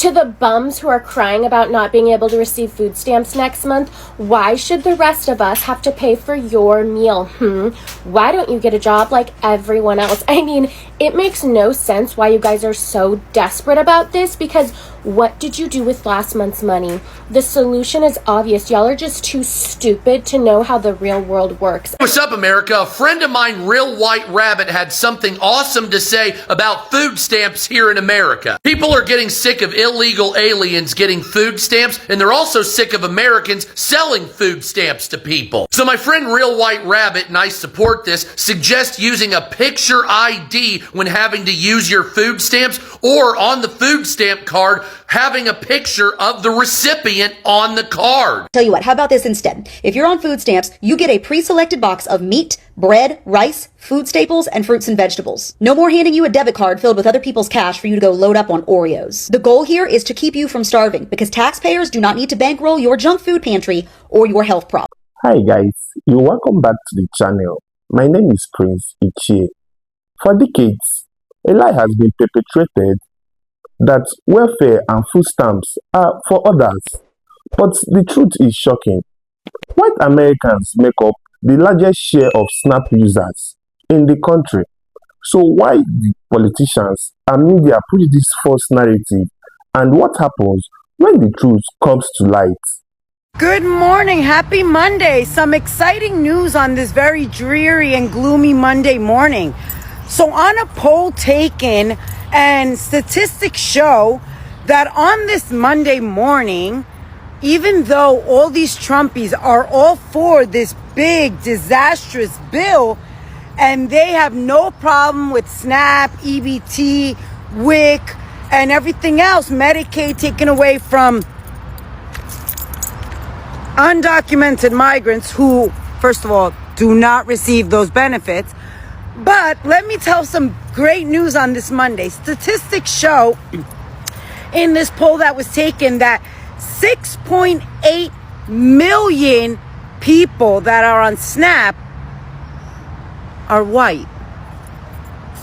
To the bums who are crying about not being able to receive food stamps next month, why should the rest of us have to pay for your meal? Why don't you get a job like everyone else? I mean, it makes no sense why you guys are so desperate about this, because what did you do with last month's money? The solution is obvious. Y'all are just too stupid to know how the real world works. What's up, America? A friend of mine, Real White Rabbit, had something awesome to say about food stamps here in America. People are getting sick of illegal aliens getting food stamps, and they're also sick of Americans selling food stamps to people. So my friend Real White Rabbit, and I support this, suggests using a picture ID when having to use your food stamps, or on the food stamp card, having a picture of the recipient on the card. Tell you what, how about this instead? If you're on food stamps, you get a pre-selected box of meat, bread, rice, food staples, and fruits and vegetables. No more handing you a debit card filled with other people's cash for you to go load up on Oreos. The goal here is to keep you from starving, because taxpayers do not need to bankroll your junk food pantry or your health problem. Hi guys, you're welcome back to the channel. My name is Prince Ichie. For decades, a lie has been perpetrated that welfare and food stamps are for others. But the truth is shocking. White Americans make up the largest share of SNAP users in the country. So why the politicians and media push this false narrative, and what happens when the truth comes to light? Good morning, happy Monday. Some exciting news on this very dreary and gloomy Monday morning. So on a poll taken, and statistics show that on this Monday morning, even though all these Trumpies are all for this big disastrous bill, and they have no problem with SNAP, EBT, WIC, and everything else, Medicaid taken away from undocumented migrants who, first of all, do not receive those benefits. But let me tell some great news on this Monday. Statistics show in this poll that was taken that 6.8 million people that are on SNAP are white.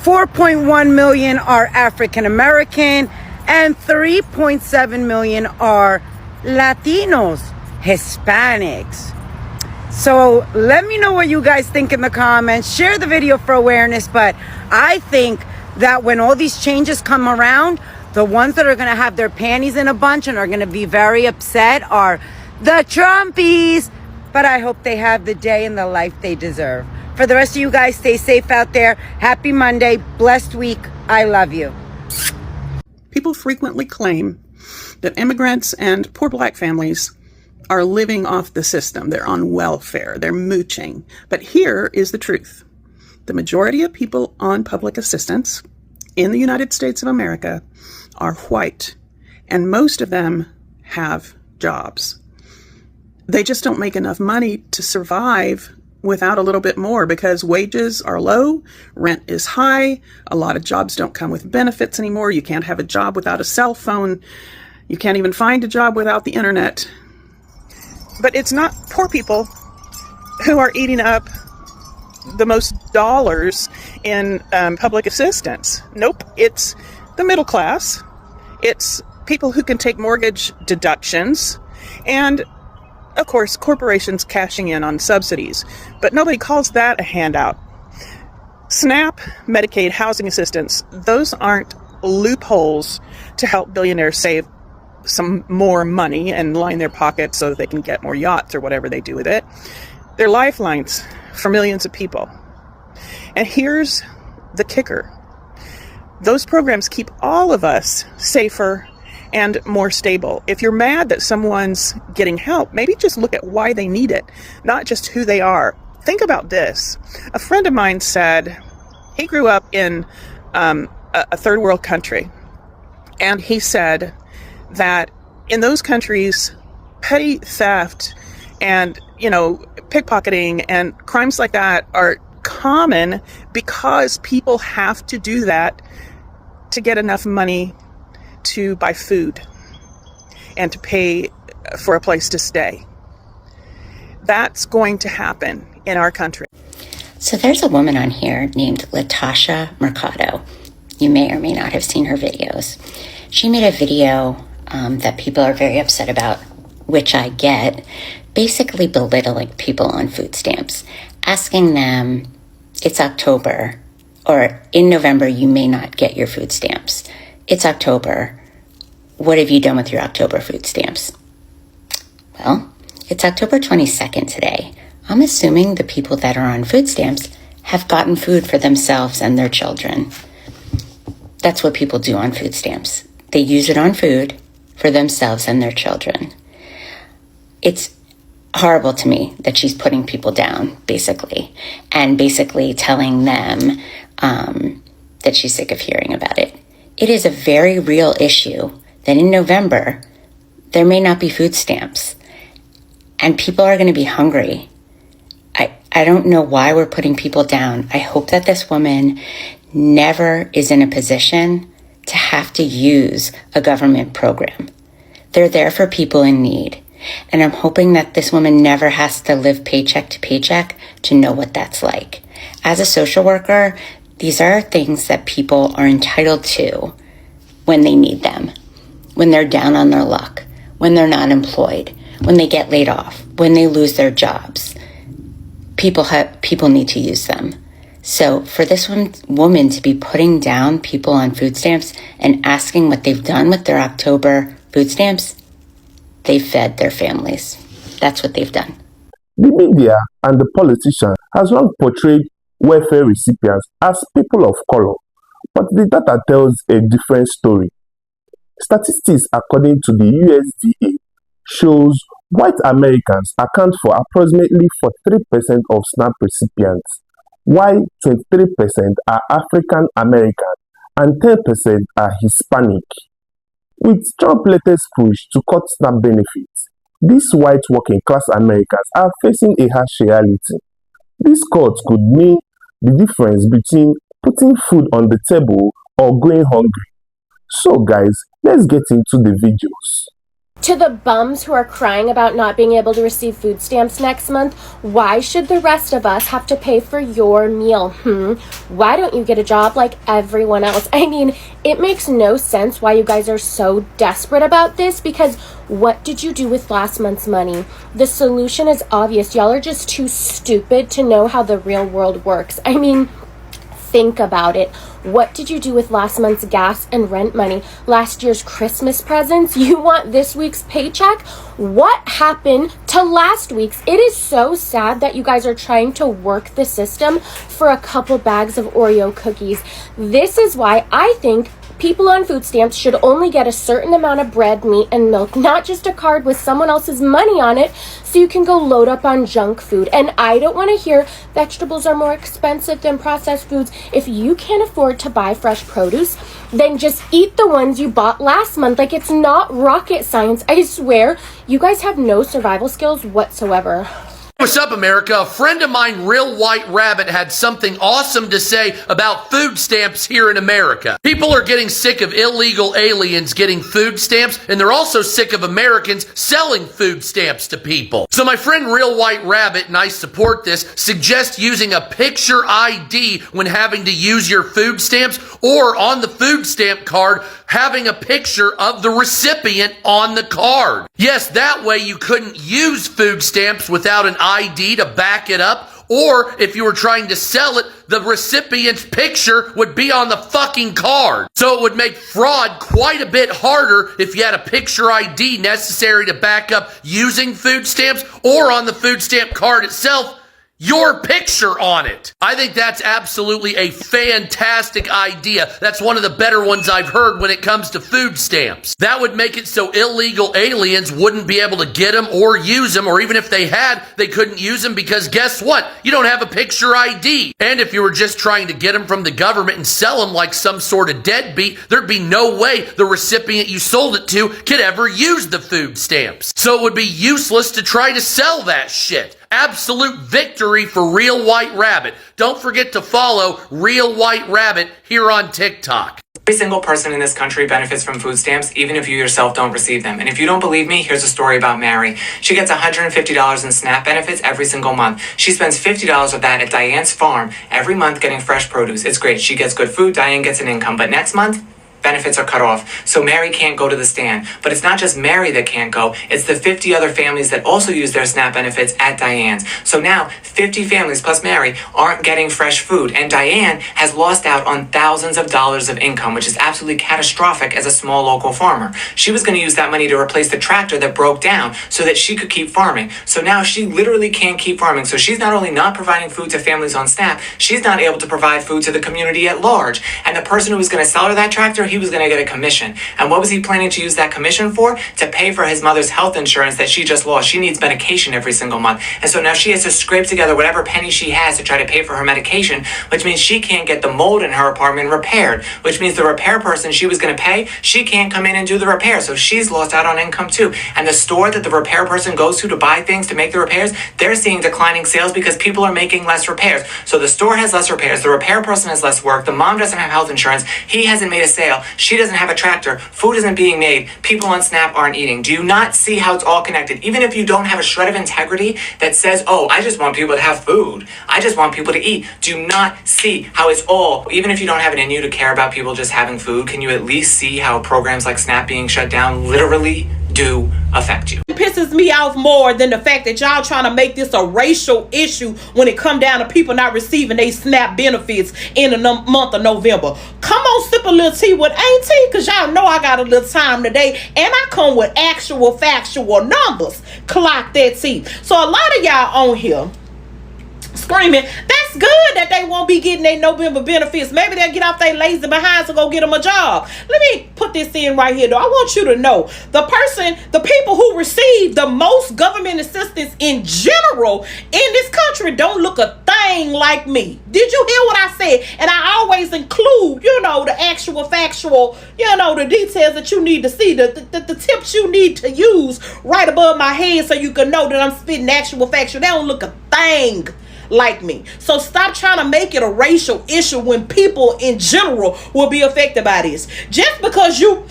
4.1 million are African American, and 3.7 million are Latinos, Hispanics. So let me know what you guys think in the comments. Share the video for awareness. But I think that when all these changes come around, the ones that are going to have their panties in a bunch and are going to be very upset are the Trumpies. But I hope they have the day and the life they deserve. For the rest of you guys, stay safe out there. Happy Monday. Blessed week. I love you. People frequently claim that immigrants and poor black families are living off the system. They're on welfare. They're mooching. But here is the truth. The majority of people on public assistance in the United States of America are white, and most of them have jobs. They just don't make enough money to survive without a little bit more, because wages are low, rent is high, a lot of jobs don't come with benefits anymore. You can't have a job without a cell phone. You can't even find a job without the internet. But it's not poor people who are eating up the most dollars in public assistance. Nope, it's the middle class. It's people who can take mortgage deductions, and of course, corporations cashing in on subsidies. But nobody calls that a handout. SNAP, Medicaid, housing assistance, those aren't loopholes to help billionaires save some more money and line their pockets so that they can get more yachts or whatever they do with it. They're lifelines for millions of people. And here's the kicker. Those programs keep all of us safer and more stable. If you're mad that someone's getting help, maybe just look at why they need it, not just who they are. Think about this. A friend of mine said he grew up in a third world country, and he said that in those countries, petty theft and, pickpocketing and crimes like that are common because people have to do that to get enough money to buy food and to pay for a place to stay. That's going to happen in our country. So there's a woman on here named Latasha Mercado. You may or may not have seen her videos. She made a video that people are very upset about, which I get, basically belittling people on food stamps, asking them, it's October, or in November, you may not get your food stamps. It's October. What have you done with your October food stamps? Well, it's October 22nd today. I'm assuming the people that are on food stamps have gotten food for themselves and their children. That's what people do on food stamps. They use it on food for themselves and their children. It's horrible to me that she's putting people down, basically, and basically telling them that she's sick of hearing about it. It is a very real issue that in November, there may not be food stamps, and people are going to be hungry. I don't know why we're putting people down. I hope that this woman never is in a position to have to use a government program. They're there for people in need. And I'm hoping that this woman never has to live paycheck to paycheck to know what that's like. As a social worker, these are things that people are entitled to when they need them, when they're down on their luck, when they're not employed, when they get laid off, when they lose their jobs. People need to use them. So for this woman to be putting down people on food stamps and asking what they've done with their October food stamps, they've fed their families. That's what they've done. The media and the politicians has long portrayed welfare recipients as people of color, but the data tells a different story. Statistics according to the USDA shows white Americans account for approximately 43% of SNAP recipients, while 23% are African American and 10% are Hispanic. With Trump's latest push to cut SNAP benefits, these white working-class Americans are facing a harsh reality. This cut could mean the difference between putting food on the table or going hungry. So guys, let's get into the videos. To the bums who are crying about not being able to receive food stamps next month, why should the rest of us have to pay for your meal? Why don't you get a job like everyone else? I mean, it makes no sense why you guys are so desperate about this, because what did you do with last month's money? The solution is obvious. Y'all are just too stupid to know how the real world works. I mean, think about it. What did you do with last month's gas and rent money? Last year's Christmas presents? You want this week's paycheck? What happened to last week's? It is so sad that you guys are trying to work the system for a couple bags of Oreo cookies. This is why I think people on food stamps should only get a certain amount of bread, meat, and milk, not just a card with someone else's money on it so you can go load up on junk food. And I don't want to hear vegetables are more expensive than processed foods. If you can't afford to buy fresh produce, then just eat the ones you bought last month. Like, it's not rocket science. I swear, you guys have no survival skills whatsoever. What's up, America? A friend of mine, Real White Rabbit, had something awesome to say about food stamps here in America. People are getting sick of illegal aliens getting food stamps, and they're also sick of Americans selling food stamps to people. So my friend Real White Rabbit, and I support this, suggest using a picture ID when having to use your food stamps, or on the food stamp card, having a picture of the recipient on the card. Yes, that way you couldn't use food stamps without an ID to back it up, or if you were trying to sell it, the recipient's picture would be on the fucking card. So it would make fraud quite a bit harder if you had a picture ID necessary to back up using food stamps, or on the food stamp card itself, your picture on it. I think that's absolutely a fantastic idea. That's one of the better ones I've heard when it comes to food stamps. That would make it so illegal aliens wouldn't be able to get them or use them, or even if they had, they couldn't use them because guess what? You don't have a picture ID. And if you were just trying to get them from the government and sell them like some sort of deadbeat, there'd be no way the recipient you sold it to could ever use the food stamps. So it would be useless to try to sell that shit. Absolute victory for Real White Rabbit. Don't forget to follow Real White Rabbit here on TikTok. Every single person in this country benefits from food stamps, even if you yourself don't receive them. And if you don't believe me, here's a story about Mary. She gets $150 in SNAP benefits every single month. She spends $50 of that at Diane's farm every month getting fresh produce. It's great. She gets good food. Diane gets an income. But next month, benefits are cut off. So Mary can't go to the stand. But it's not just Mary that can't go. It's the 50 other families that also use their SNAP benefits at Diane's. So now 50 families plus Mary aren't getting fresh food. And Diane has lost out on thousands of dollars of income, which is absolutely catastrophic as a small local farmer. She was going to use that money to replace the tractor that broke down so that she could keep farming. So now she literally can't keep farming. So she's not only not providing food to families on SNAP, she's not able to provide food to the community at large. And the person who was going to sell her that tractor, he was going to get a commission. And what was he planning to use that commission for? To pay for his mother's health insurance that she just lost. She needs medication every single month. And so now she has to scrape together whatever penny she has to try to pay for her medication, which means she can't get the mold in her apartment repaired, which means the repair person she was going to pay, she can't come in and do the repair. So she's lost out on income too. And the store that the repair person goes to buy things to make the repairs, they're seeing declining sales because people are making less repairs. So the store has less repairs, the repair person has less work, the mom doesn't have health insurance, he hasn't made a sale, she doesn't have a tractor, food isn't being made, people on SNAP aren't eating. Do you not see how it's all connected? Even if you don't have a shred of integrity that says, oh, I just want people to have food, I just want people to eat. Do you not see how it's all, even if you don't have it in you to care about people just having food, can you at least see how programs like SNAP being shut down literally do affect you? It pisses me off more than the fact that y'all trying to make this a racial issue when it come down to people not receiving their SNAP benefits in the month of November. Come on, sip a little tea with Auntie, because y'all know I got a little time today, and I come with actual factual numbers. Clock that tea. So a lot of y'all on here screaming, that's good that they won't be getting their November benefits. Maybe they'll get off their lazy behinds and go get them a job. Let me put this in right here, though. I want you to know the people who receive the most government assistance in general in this country don't look a thing like me. Did you hear what I said? And I always include, the actual factual, the details that you need to see, the tips you need to use right above my head so you can know that I'm spitting actual factual. They don't look a thing like me. So stop trying to make it a racial issue when people in general will be affected by this. Just because you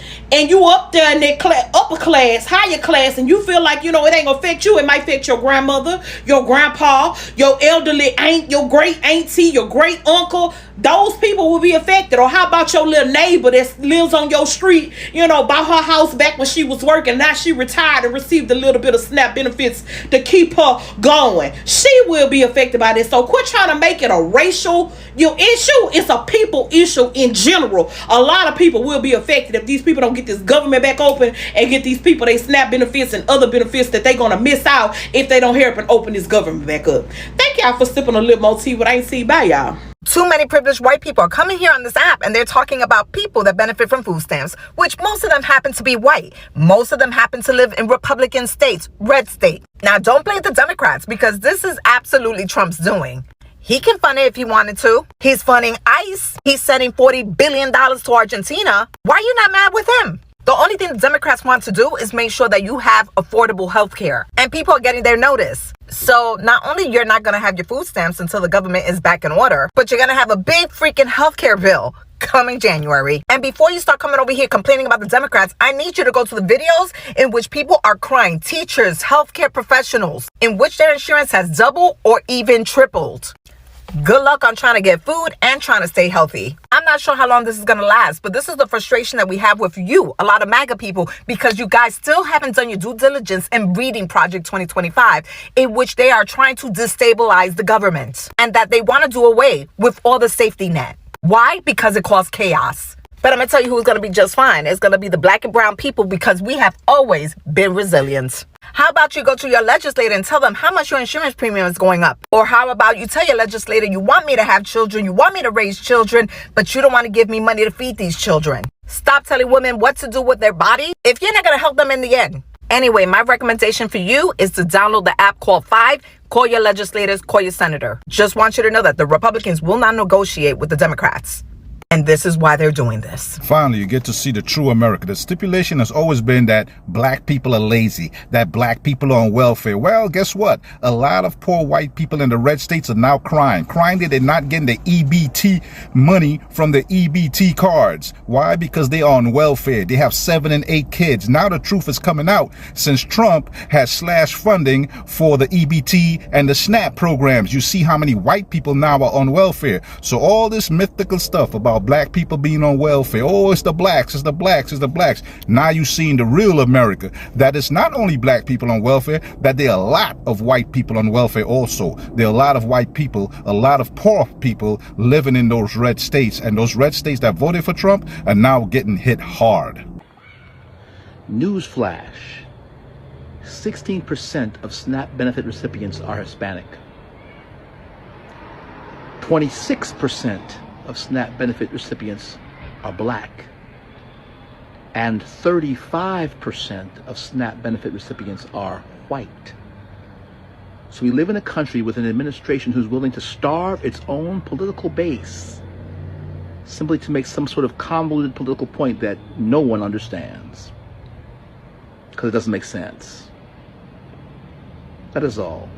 up there in that upper class, higher class, and you feel like, it ain't gonna affect you, it might affect your grandmother, your grandpa, your elderly aunt, your great auntie, your great uncle. Those people will be affected. Or how about your little neighbor that lives on your street, bought her house back when she was working, now she retired and received a little bit of SNAP benefits to keep her going. She will be affected by this. So quit trying to make it a racial issue. It's a people issue in general. A lot of people will be affected if these people don't get this government back open and get these people they SNAP benefits and other benefits that they're going to miss out if they don't hurry up and open this government back up. Thank y'all for sipping a little more tea with Auntie. Bye, y'all. Too many privileged white people are coming here on this app and they're talking about people that benefit from food stamps, which most of them happen to be white. Most of them happen to live in Republican states, red state. Now, don't blame the Democrats because this is absolutely Trump's doing. He can fund it if he wanted to. He's funding ICE. He's sending $40 billion to Argentina. Why are you not mad with him? The only thing the Democrats want to do is make sure that you have affordable health care and people are getting their notice. So not only you're not going to have your food stamps until the government is back in order, but you're going to have a big freaking healthcare bill coming January. And before you start coming over here complaining about the Democrats, I need you to go to the videos in which people are crying, teachers, healthcare professionals, in which their insurance has doubled or even tripled. Good luck on trying to get food and trying to stay healthy. I'm not sure how long this is going to last, but this is the frustration that we have with you, a lot of MAGA people, because you guys still haven't done your due diligence in reading Project 2025, in which they are trying to destabilize the government and that they want to do away with all the safety net. Why? Because it caused chaos. But I'm going to tell you who's going to be just fine. It's going to be the black and brown people because we have always been resilient. How about you go to your legislator and tell them how much your insurance premium is going up? Or how about you tell your legislator you want me to have children, you want me to raise children, but you don't want to give me money to feed these children. Stop telling women what to do with their body if you're not going to help them in the end. Anyway, my recommendation for you is to download the app called 5. Call your legislators, call your senator. Just want you to know that the Republicans will not negotiate with the Democrats. And this is why they're doing this. Finally, you get to see the true America. The stipulation has always been that black people are lazy, that black people are on welfare. Well, guess what? A lot of poor white people in the red states are now crying that they're not getting the EBT money from the EBT cards. Why? Because they are on welfare. They have 7 and 8 kids. Now the truth is coming out since Trump has slashed funding for the EBT and the SNAP programs. You see how many white people now are on welfare. So all this mythical stuff about black people being on welfare. Oh, it's the blacks, it's the blacks, it's the blacks. Now you're seeing the real America, that it's not only black people on welfare, that there are a lot of white people on welfare also. There are a lot of white people, a lot of poor people living in those red states, and those red states that voted for Trump are now getting hit hard. Newsflash, 16% of SNAP benefit recipients are Hispanic. 26% of SNAP benefit recipients are black. And 35% of SNAP benefit recipients are white. So we live in a country with an administration who's willing to starve its own political base simply to make some sort of convoluted political point that no one understands. Because it doesn't make sense. That is all.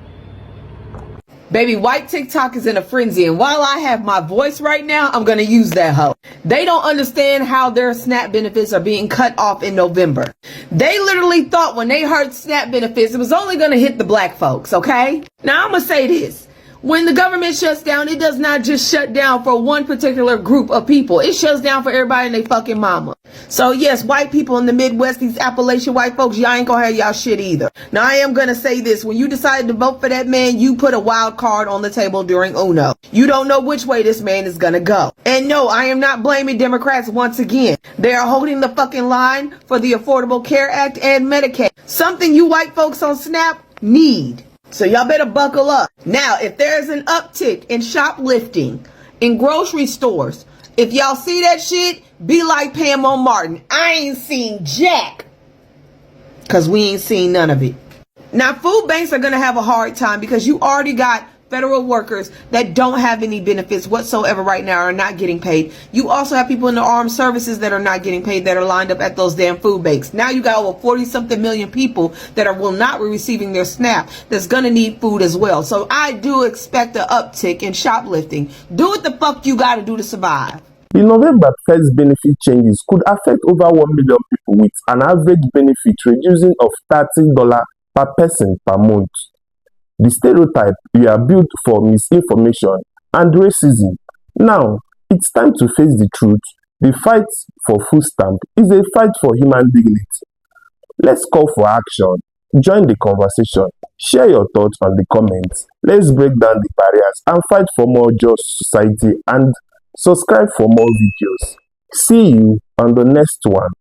Baby, white TikTok is in a frenzy, and while I have my voice right now, I'm gonna use that hoe. They don't understand how their SNAP benefits are being cut off in November. They literally thought when they heard SNAP benefits, it was only gonna hit the black folks, okay? Now I'm gonna say this. When the government shuts down, it does not just shut down for one particular group of people. It shuts down for everybody and they fucking mama. So yes, white people in the Midwest, these Appalachian white folks, y'all ain't gonna have y'all shit either. Now I am gonna say this. When you decided to vote for that man, you put a wild card on the table during UNO. You don't know which way this man is gonna go. And no, I am not blaming Democrats once again. They are holding the fucking line for the Affordable Care Act and Medicaid. Something you white folks on SNAP need. So y'all better buckle up. Now, if there's an uptick in shoplifting in grocery stores, if y'all see that shit, be like Pam on Martin. I ain't seen jack. Because we ain't seen none of it. Now, food banks are going to have a hard time because you already got federal workers that don't have any benefits whatsoever right now, are not getting paid. You also have people in the armed services that are not getting paid, that are lined up at those damn food banks. Now you got over 40-something million people that will not be receiving their SNAP, that's going to need food as well. So I do expect an uptick in shoplifting. Do what the fuck you got to do to survive. The November 1st benefit changes could affect over 1 million people with an average benefit reducing of $30 per person per month. The stereotype we are built for misinformation and racism. Now, it's time to face the truth. The fight for food stamp is a fight for human dignity. Let's call for action. Join the conversation. Share your thoughts on the comments. Let's break down the barriers and fight for more just society, and subscribe for more videos. See you on the next one.